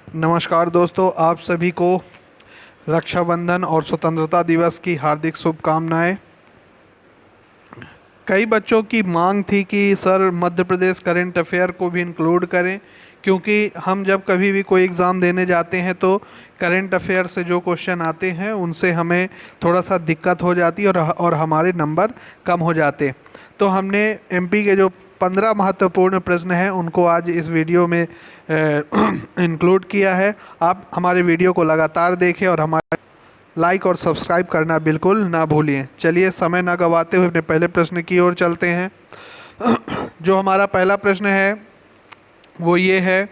नमस्कार दोस्तों, आप सभी को रक्षाबंधन और स्वतंत्रता दिवस की हार्दिक शुभकामनाएं। कई बच्चों की मांग थी कि sir Madhya Pradesh current affair को भी इंक्लूड करें, क्योंकि हम जब कभी भी कोई एग्ज़ाम देने जाते हैं तो करंट अफेयर से जो क्वेश्चन आते हैं उनसे हमें थोड़ा सा दिक्कत हो जाती है और हमारे नंबर कम हो जाते। तो हमने एमपी के जो 15 महत्वपूर्ण प्रश्न हैं उनको आज इस वीडियो में इंक्लूड किया है। आप हमारे वीडियो को लगातार देखें और हमारे लाइक और सब्सक्राइब करना बिल्कुल ना भूलिए। चलिए समय ना गवाते हुए अपने पहले प्रश्न की ओर चलते हैं। जो हमारा पहला प्रश्न है वो ये है,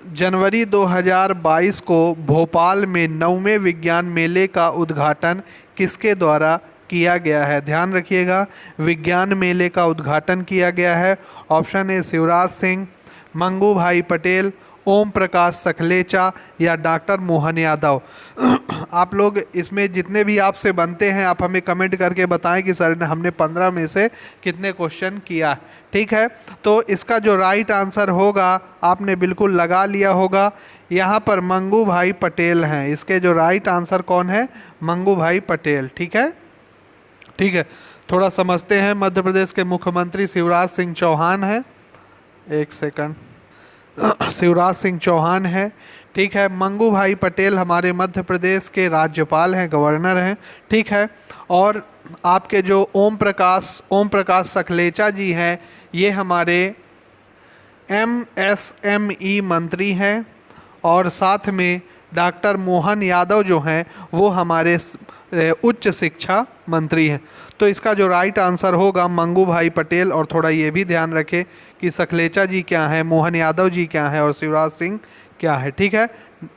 जनवरी 2022 को भोपाल में 9वें विज्ञान मेले का उद्घाटन किसके द्वारा किया गया है? ध्यान रखिएगा, विज्ञान मेले का उद्घाटन किया गया है। ऑप्शन ए शिवराज सिंह, मंगू भाई पटेल, ओम प्रकाश सखलेचा या डॉक्टर मोहन यादव। आप लोग इसमें जितने भी आपसे बनते हैं आप हमें कमेंट करके बताएं कि सर ने हमने 15 में से कितने क्वेश्चन किया। ठीक है, तो इसका जो राइट आंसर होगा आपने बिल्कुल लगा लिया होगा, यहाँ पर मंगू भाई पटेल हैं। इसके जो राइट आंसर कौन है? मंगू भाई पटेल। ठीक है, ठीक है, थोड़ा समझते हैं। मध्य प्रदेश के मुख्यमंत्री शिवराज सिंह चौहान हैं। एक सेकंड, शिवराज सिंह चौहान है। ठीक है, मंगू भाई पटेल हमारे मध्य प्रदेश के राज्यपाल हैं, गवर्नर हैं। ठीक है, और आपके जो ओम प्रकाश सखलेचा जी हैं ये हमारे एमएसएमई मंत्री हैं, और साथ में डॉक्टर मोहन यादव जो हैं वो हमारे उच्च शिक्षा मंत्री हैं। तो इसका जो राइट आंसर होगा मंगू भाई पटेल। और थोड़ा ये भी ध्यान रखें कि सखलेचा जी क्या है, मोहन यादव जी क्या है और शिवराज सिंह क्या है। ठीक है,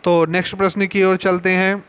तो नेक्स्ट प्रश्न की ओर चलते हैं।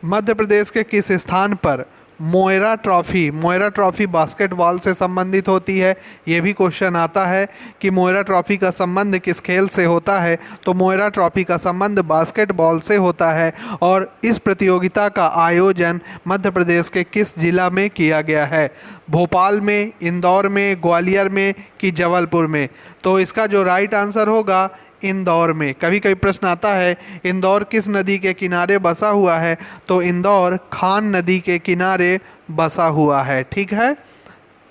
मध्य प्रदेश के किस स्थान पर मोयरा ट्रॉफी बास्केटबॉल से संबंधित होती है? ये भी क्वेश्चन आता है कि मोयरा ट्रॉफी का संबंध किस खेल से होता है। तो मोयरा ट्रॉफी का संबंध बास्केटबॉल से होता है, और इस प्रतियोगिता का आयोजन मध्य प्रदेश के किस जिला में किया गया है? भोपाल में, इंदौर में, ग्वालियर में कि जबलपुर में? तो इसका जो राइट आंसर होगा इंदौर में। कभी कभी प्रश्न आता है इंदौर किस नदी के किनारे बसा हुआ है? तो इंदौर खान नदी के किनारे बसा हुआ है। ठीक है,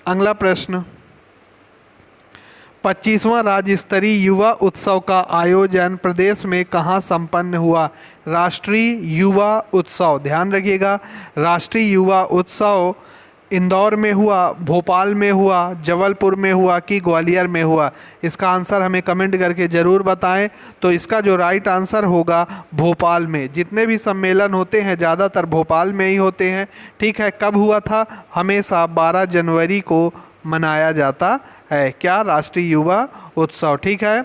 अगला प्रश्न, 25वां राज्य स्तरीय युवा उत्सव का आयोजन प्रदेश में कहाँ संपन्न हुआ? राष्ट्रीय युवा उत्सव, ध्यान रखिएगा, राष्ट्रीय युवा उत्सव इंदौर में हुआ, भोपाल में हुआ, जबलपुर में हुआ कि ग्वालियर में हुआ? इसका आंसर हमें कमेंट करके ज़रूर बताएं। तो इसका जो राइट आंसर होगा भोपाल में। जितने भी सम्मेलन होते हैं ज़्यादातर भोपाल में ही होते हैं। ठीक है, कब हुआ था? हमेशा 12 जनवरी को मनाया जाता है। क्या? राष्ट्रीय युवा उत्सव। ठीक है,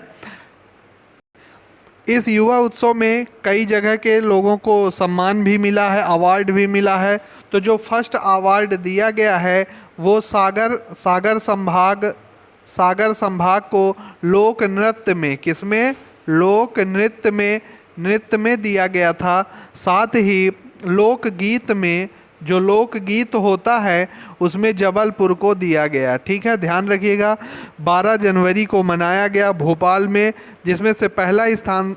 इस युवा उत्सव में कई जगह के लोगों को सम्मान भी मिला है, अवार्ड भी मिला है। तो जो फर्स्ट अवार्ड दिया गया है वो सागर संभाग को लोक नृत्य में, किसमें? लोक नृत्य में दिया गया था। साथ ही लोकगीत में, जो लोकगीत होता है उसमें जबलपुर को दिया गया। ठीक है, ध्यान रखिएगा, 12 जनवरी को मनाया गया भोपाल में, जिसमें से पहला स्थान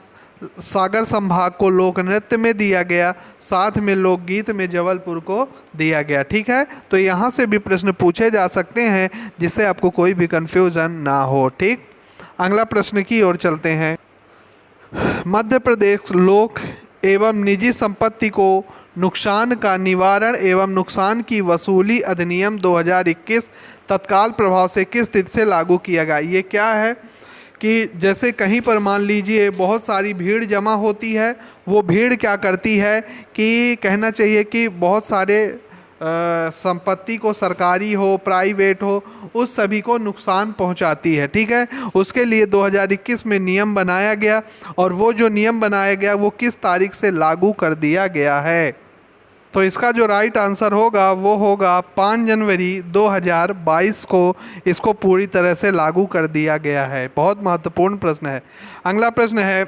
सागर संभाग को लोक नृत्य में दिया गया, साथ में लोकगीत में जबलपुर को दिया गया। ठीक है, तो यहाँ से भी प्रश्न पूछे जा सकते हैं जिससे आपको कोई भी कंफ्यूजन ना हो। ठीक, अगला प्रश्न की ओर चलते हैं। मध्य प्रदेश लोक एवं निजी संपत्ति को नुकसान का निवारण एवं नुकसान की वसूली अधिनियम 2021 तत्काल प्रभाव से किस तिथि से लागू किया गया? ये क्या है कि जैसे कहीं पर मान लीजिए बहुत सारी भीड़ जमा होती है, वो भीड़ क्या करती है कि कहना चाहिए कि बहुत सारे संपत्ति को, सरकारी हो प्राइवेट हो, उस सभी को नुकसान पहुंचाती है। ठीक है, उसके लिए 2021 में नियम बनाया गया, और वो जो नियम बनाया गया वो किस तारीख से लागू कर दिया गया है? तो इसका जो राइट आंसर होगा वो होगा 5 जनवरी 2022 को इसको पूरी तरह से लागू कर दिया गया है। बहुत महत्वपूर्ण प्रश्न है। अगला प्रश्न है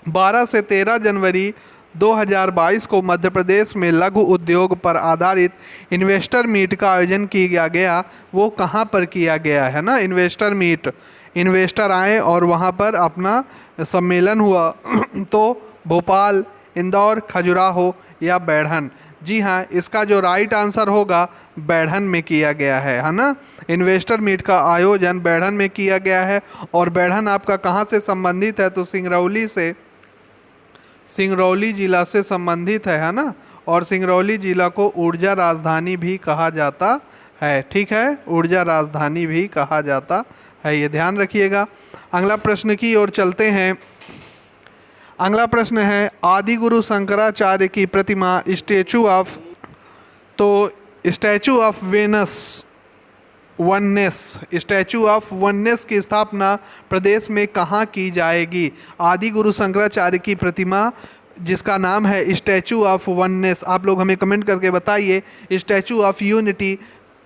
12 से 13 जनवरी 2022 को मध्य प्रदेश में लघु उद्योग पर आधारित इन्वेस्टर मीट का आयोजन किया गया। वो कहाँ पर किया गया है ना? इन्वेस्टर मीट इन्वेस्टर आए और वहाँ पर अपना सम्मेलन हुआ तो भोपाल, इंदौर, खजुराहो या बैढ़न। जी हाँ, इसका जो राइट आंसर होगा बैढ़न में किया गया है ना। इन्वेस्टर मीट का आयोजन बैढ़न में किया गया है। और बैढ़न आपका कहाँ से संबंधित है? तो सिंगरौली से, सिंगरौली जिला से संबंधित है ना। और सिंगरौली जिला को ऊर्जा राजधानी भी कहा जाता है। ठीक है, ऊर्जा राजधानी भी कहा जाता है, ये ध्यान रखिएगा। अगला प्रश्न की ओर चलते हैं। अगला प्रश्न है, आदि गुरु शंकराचार्य की प्रतिमा स्टैचू ऑफ, तो स्टैचू ऑफ वेनस वननेस, स्टैचू ऑफ वननेस की स्थापना प्रदेश में कहाँ की जाएगी? आदि गुरु शंकराचार्य की प्रतिमा जिसका नाम है स्टैचू ऑफ वननेस, आप लोग हमें कमेंट करके बताइए स्टैचू ऑफ यूनिटी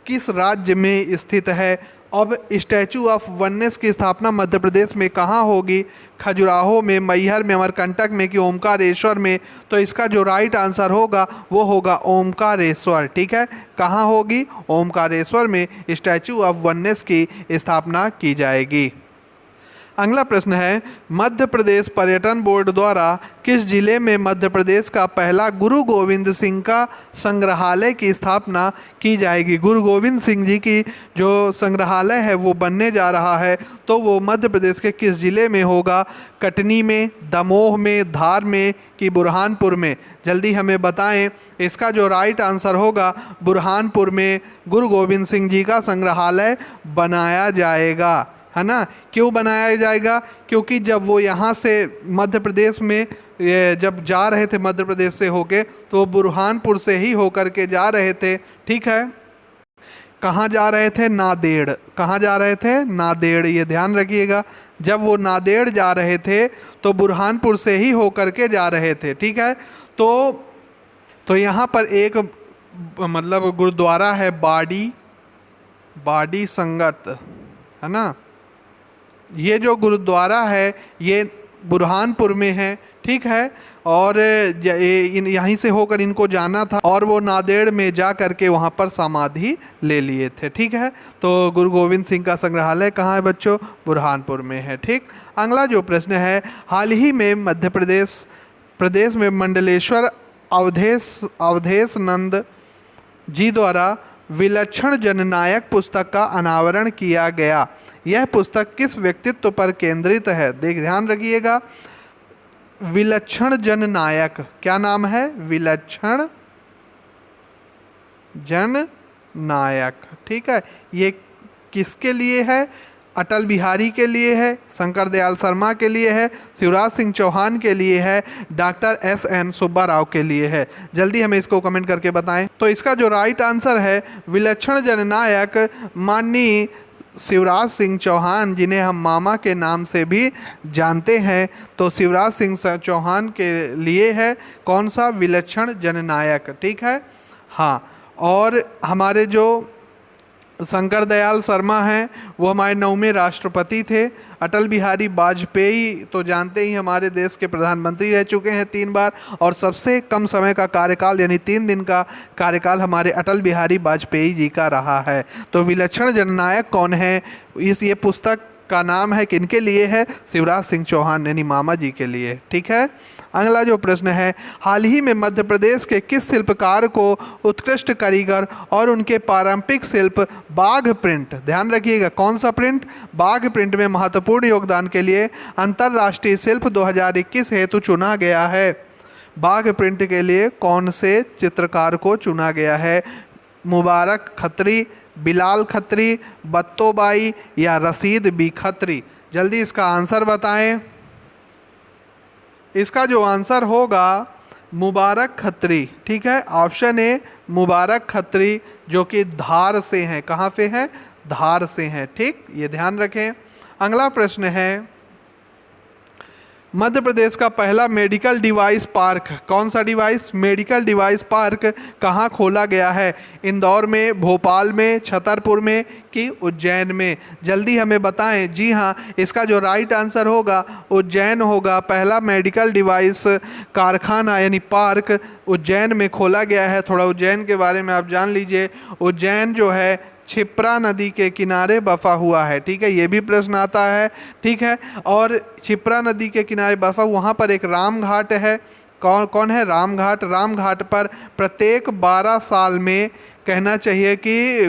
किस राज्य में स्थित है? अब स्टैचू ऑफ वननेस की स्थापना मध्य प्रदेश में कहाँ होगी? खजुराहो में, मैहर में, अमरकंटक में कि ओमकारेश्वर में? तो इसका जो राइट आंसर होगा वो होगा ओमकारेश्वर। ठीक है, कहाँ होगी? ओमकारेश्वर में स्टैचू ऑफ वननेस की स्थापना की जाएगी। अगला प्रश्न है, मध्य प्रदेश पर्यटन बोर्ड द्वारा किस जिले में मध्य प्रदेश का पहला गुरु गोविंद सिंह का संग्रहालय की स्थापना की जाएगी? गुरु गोविंद सिंह जी की जो संग्रहालय है वो बनने जा रहा है, तो वो मध्य प्रदेश के किस जिले में होगा? कटनी में, दमोह में, धार में कि बुरहानपुर में? जल्दी हमें बताएं। इसका जो राइट आंसर होगा बुरहानपुर में गुरु गोविंद सिंह जी का संग्रहालय बनाया जाएगा, है ना। क्यों बनाया जाएगा? क्योंकि जब वो यहाँ से मध्य प्रदेश में जब जा रहे थे मध्य प्रदेश से होके, तो बुरहानपुर से ही होकर के जा रहे थे। ठीक है, कहाँ जा रहे थे? नांदेड़। कहाँ जा रहे थे? नांदेड़, ये ध्यान रखिएगा। जब वो नांदेड़ जा रहे थे तो बुरहानपुर से ही होकर के जा रहे थे। ठीक है, तो यहाँ पर एक मतलब गुरुद्वारा है बाड़ी संगत, है ना। ये जो गुरुद्वारा है ये बुरहानपुर में है। ठीक है, और यहीं से होकर इनको जाना था और वो नांदेड़ में जा करके वहाँ पर समाधि ले लिए थे। ठीक है, तो गुरु गोविंद सिंह का संग्रहालय कहाँ है बच्चों? बुरहानपुर में है। ठीक, अगला जो प्रश्न है, हाल ही में मध्य प्रदेश में मंडलेश्वर अवधेश नंद जी द्वारा विलक्षण जननायक पुस्तक का अनावरण किया गया। यह पुस्तक किस व्यक्तित्व पर केंद्रित है? ध्यान रखिएगा, विलक्षण जननायक, क्या नाम है? विलक्षण जननायक। ठीक है, ये किसके लिए है? अटल बिहारी के लिए है, शंकर दयाल शर्मा के लिए है, शिवराज सिंह चौहान के लिए है, डॉक्टर एस.एन. सुब्बा राव के लिए है? जल्दी हमें इसको कमेंट करके बताएं। तो इसका जो राइट आंसर है विलक्षण जननायक माननीय शिवराज सिंह चौहान, जिन्हें हम मामा के नाम से भी जानते हैं, तो शिवराज सिंह चौहान के लिए है कौन सा? विलक्षण जननायक। ठीक है, हाँ। और हमारे जो शंकर दयाल शर्मा हैं वो हमारे 9वें राष्ट्रपति थे। अटल बिहारी वाजपेयी तो जानते ही हमारे देश के प्रधानमंत्री रह चुके हैं 3 बार, और सबसे कम समय का कार्यकाल यानी 3 दिन का कार्यकाल हमारे अटल बिहारी वाजपेयी जी का रहा है। तो विलक्षण जननायक कौन है? ये पुस्तक का नाम है किनके लिए है? शिवराज सिंह चौहान यानी मामा जी के लिए। ठीक है, अगला जो प्रश्न है, हाल ही में मध्य प्रदेश के किस शिल्पकार को उत्कृष्ट कारीगर और उनके पारंपरिक शिल्प बाघ प्रिंट, ध्यान रखिएगा कौन सा प्रिंट? बाघ प्रिंट में महत्वपूर्ण योगदान के लिए अंतर्राष्ट्रीय शिल्प 2021 हेतु चुना गया है? बाघ प्रिंट के लिए कौन से चित्रकार को चुना गया है? मुबारक खत्री, बिलाल खत्री, बत्तोबाई या रशीद बी खत्री? जल्दी इसका आंसर बताएं। इसका जो आंसर होगा मुबारक खत्री। ठीक है, ऑप्शन ए मुबारक खत्री, जो कि धार से हैं। कहाँ पे हैं? धार से हैं। ठीक, ये ध्यान रखें। अगला प्रश्न है, मध्य प्रदेश का पहला मेडिकल डिवाइस पार्क, कौन सा डिवाइस? मेडिकल डिवाइस पार्क कहाँ खोला गया है? इंदौर में, भोपाल में, छतरपुर में कि उज्जैन में? जल्दी हमें बताएं। जी हाँ, इसका जो राइट आंसर होगा उज्जैन होगा। पहला मेडिकल डिवाइस कारखाना यानी पार्क उज्जैन में खोला गया है। थोड़ा उज्जैन के बारे में आप जान लीजिए। उज्जैन जो है क्षिप्रा नदी के किनारे बसा हुआ है। ठीक है, ये भी प्रश्न आता है। ठीक है, और क्षिप्रा नदी के किनारे बसा, वहाँ पर एक राम घाट है। कौन कौन है? राम घाट। राम घाट पर प्रत्येक 12 साल में कहना चाहिए कि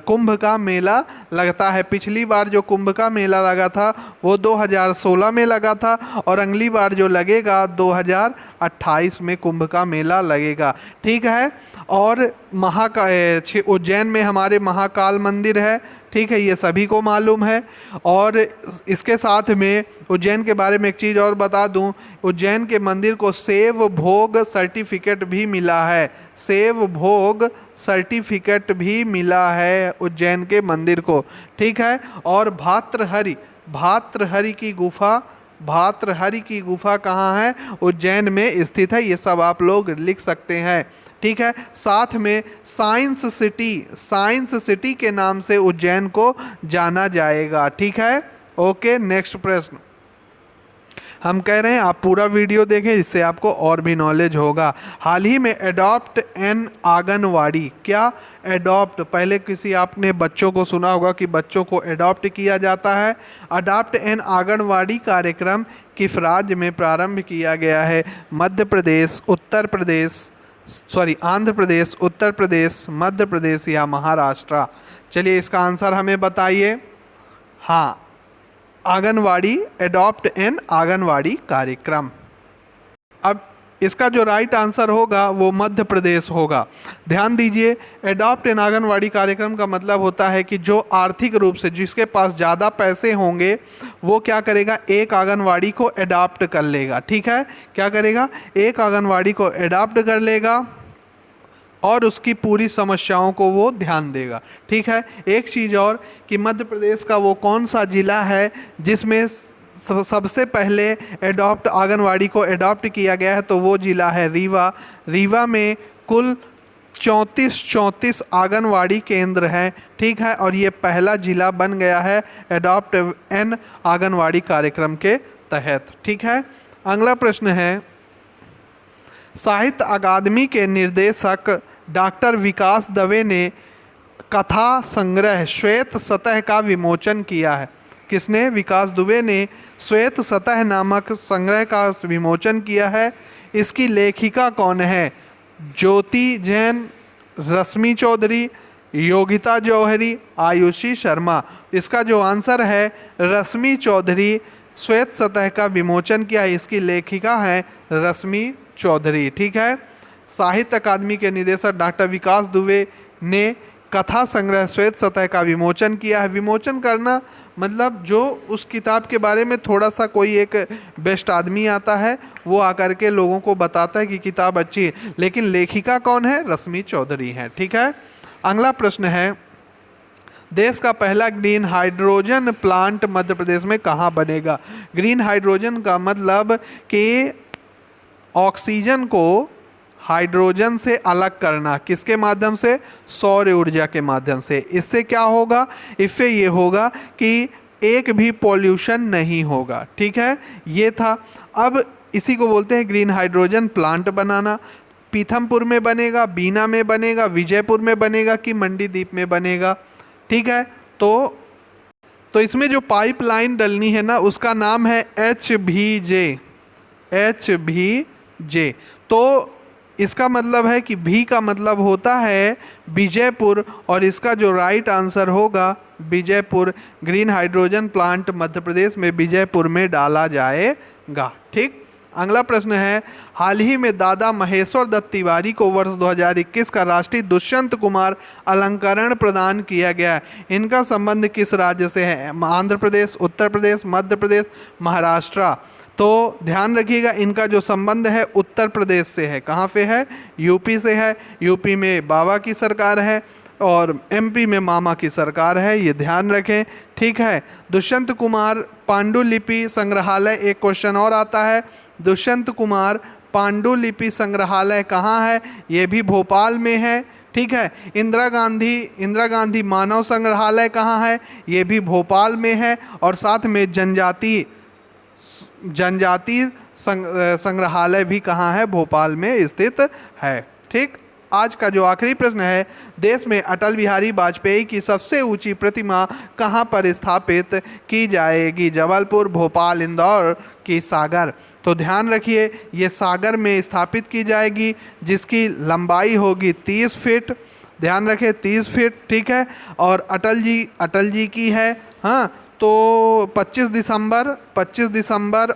कुंभ का मेला लगता है। पिछली बार जो कुंभ का मेला लगा था वो 2016 में लगा था, और अगली बार जो लगेगा 2028 में कुंभ का मेला लगेगा। ठीक है, और उज्जैन में हमारे महाकाल मंदिर है। ठीक है, ये सभी को मालूम है। और इसके साथ में उज्जैन के बारे में एक चीज़ और बता दूं, उज्जैन के मंदिर को सेव भोग सर्टिफिकेट भी मिला है। सेव भोग सर्टिफिकेट भी मिला है उज्जैन के मंदिर को। ठीक है, और भातृहरि की गुफा कहाँ है? उज्जैन में स्थित है। ये सब आप लोग लिख सकते हैं। ठीक है, साथ में साइंस सिटी के नाम से उज्जैन को जाना जाएगा। ठीक है, ओके। नेक्स्ट प्रश्न हम कह रहे हैं आप पूरा वीडियो देखें, इससे आपको और भी नॉलेज होगा। हाल ही में एडॉप्ट एन आंगनवाड़ी, क्या एडॉप्ट, पहले किसी आपने बच्चों को सुना होगा कि बच्चों को एडॉप्ट किया जाता है। अडॉप्ट एन आंगनवाड़ी कार्यक्रम किस राज्य में प्रारंभ किया गया है? आंध्र प्रदेश, उत्तर प्रदेश, मध्य प्रदेश या महाराष्ट्र? चलिए इसका आंसर हमें बताइए। हाँ, आंगनवाड़ी, एडॉप्ट एन आंगनवाड़ी कार्यक्रम। अब इसका जो राइट आंसर होगा वो मध्य प्रदेश होगा। ध्यान दीजिए, एडॉप्ट एन आंगनवाड़ी कार्यक्रम का मतलब होता है कि जो आर्थिक रूप से जिसके पास ज़्यादा पैसे होंगे वो क्या करेगा? एक आंगनवाड़ी को एडॉप्ट कर लेगा। ठीक है, क्या करेगा? एक आंगनवाड़ी को एडॉप्ट कर लेगा और उसकी पूरी समस्याओं को वो ध्यान देगा। ठीक है, एक चीज़ और कि मध्य प्रदेश का वो कौन सा ज़िला है जिसमें सबसे पहले आंगनवाड़ी को एडॉप्ट किया गया है? तो वो ज़िला है रीवा। रीवा में कुल 34 आंगनवाड़ी केंद्र हैं। ठीक है, और ये पहला ज़िला बन गया है एडॉप्ट एन आंगनवाड़ी कार्यक्रम के तहत। ठीक है, अगला प्रश्न है, साहित्य अकादमी के निर्देशक डॉक्टर विकास दवे ने कथा संग्रह श्वेत सतह का विमोचन किया है। किसने? विकास दुबे ने श्वेत सतह नामक संग्रह का विमोचन किया है। इसकी लेखिका कौन है? ज्योति जैन, रश्मि चौधरी, योगिता जौहरी, आयुषी शर्मा? इसका जो आंसर है रश्मि चौधरी श्वेत सतह का विमोचन किया है। इसकी लेखिका है रश्मि चौधरी। ठीक है, साहित्य अकादमी के निदेशक डॉक्टर विकास दुबे ने कथा संग्रह श्वेत सतह का विमोचन किया है। विमोचन करना मतलब जो उस किताब के बारे में थोड़ा सा कोई एक बेस्ट आदमी आता है वो आकर के लोगों को बताता है कि किताब अच्छी है, लेकिन लेखिका कौन है? रश्मि चौधरी है। ठीक है, अगला प्रश्न है, देश का पहला green hydrogen plant Madhya Pradesh में कहाँ बनेगा? ग्रीन हाइड्रोजन का मतलब कि ऑक्सीजन को हाइड्रोजन से अलग करना। किसके माध्यम से? सौर ऊर्जा के माध्यम से। इससे क्या होगा? इससे ये होगा कि एक भी पॉल्यूशन नहीं होगा। ठीक है, ये था। अब इसी को बोलते हैं ग्रीन हाइड्रोजन प्लांट बनाना। पीथमपुर में बनेगा, बीना में बनेगा, विजयपुर में बनेगा कि मंडीदीप में बनेगा? ठीक है, तो इसमें जो पाइपलाइन डलनी है ना उसका नाम है HVJ। तो इसका मतलब है कि भी का मतलब होता है विजयपुर, और इसका जो राइट आंसर होगा Vijaypur. Green hydrogen plant Madhya Pradesh में विजयपुर में डाला जाएगा। ठीक, अगला प्रश्न है, हाल ही में दादा महेश्वर दत्त तिवारी को वर्ष 2021 का राष्ट्रीय दुष्यंत कुमार अलंकरण प्रदान किया गया है। इनका संबंध किस राज्य से है? आंध्र प्रदेश, उत्तर प्रदेश, मध्य प्रदेश, महाराष्ट्र? तो ध्यान रखिएगा, इनका जो संबंध है उत्तर प्रदेश से है। कहाँ पे है? यूपी से है। यूपी में बाबा की सरकार है और एमपी में मामा की सरकार है, ये ध्यान रखें। ठीक है, दुष्यंत कुमार पांडुलिपि संग्रहालय, एक क्वेश्चन और आता है, दुष्यंत कुमार पांडुलिपि संग्रहालय कहाँ है? ये भी भोपाल में है। ठीक है, इंदिरा गांधी मानव संग्रहालय कहाँ है? ये भी भोपाल में है। और साथ में जनजाति संग्रहालय भी कहाँ है? भोपाल में स्थित है। ठीक, आज का जो आखिरी प्रश्न है, देश में अटल बिहारी वाजपेयी की सबसे ऊंची प्रतिमा कहाँ पर स्थापित की जाएगी? जबलपुर, भोपाल, इंदौर की सागर? तो ध्यान रखिए, ये सागर में स्थापित की जाएगी, जिसकी लंबाई होगी 30 फीट। ध्यान रखें 30 फीट, ठीक है। और अटल जी की है, हाँ, तो 25 दिसंबर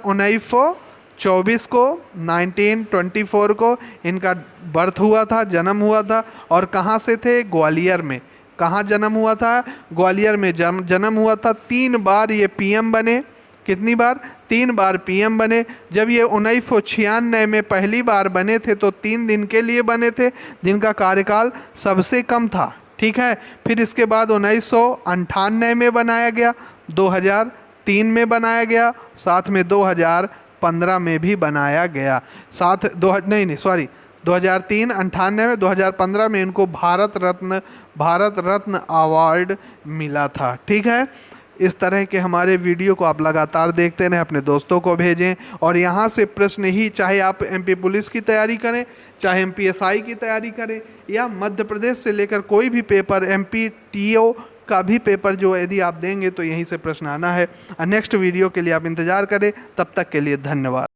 1924 को 1924 को इनका बर्थ हुआ था, जन्म हुआ था। और कहाँ से थे? ग्वालियर में। कहाँ जन्म हुआ था? ग्वालियर में जन्म हुआ था। 3 बार ये पीएम बने। कितनी बार? 3 बार पीएम बने। जब ये 1996 में पहली बार बने थे तो 3 दिन के लिए बने थे, जिनका कार्यकाल सबसे कम था, ठीक है। फिर इसके बाद 1998 में बनाया गया, 2003 में बनाया गया, साथ में 2015 में भी बनाया गया। 2003, 98 में, 2015 में इनको भारत रत्न अवार्ड मिला था, ठीक है। इस तरह के हमारे वीडियो को आप लगातार देखते रहें, अपने दोस्तों को भेजें। और यहाँ से प्रश्न ही, चाहे आप एमपी पुलिस की तैयारी करें, चाहे एमपीएसआई की तैयारी करें, या मध्य प्रदेश से लेकर कोई भी पेपर, एमपी टीओ का भी पेपर जो यदि आप देंगे तो यहीं से प्रश्न आना है। नेक्स्ट वीडियो के लिए आप इंतज़ार करें। तब तक के लिए धन्यवाद।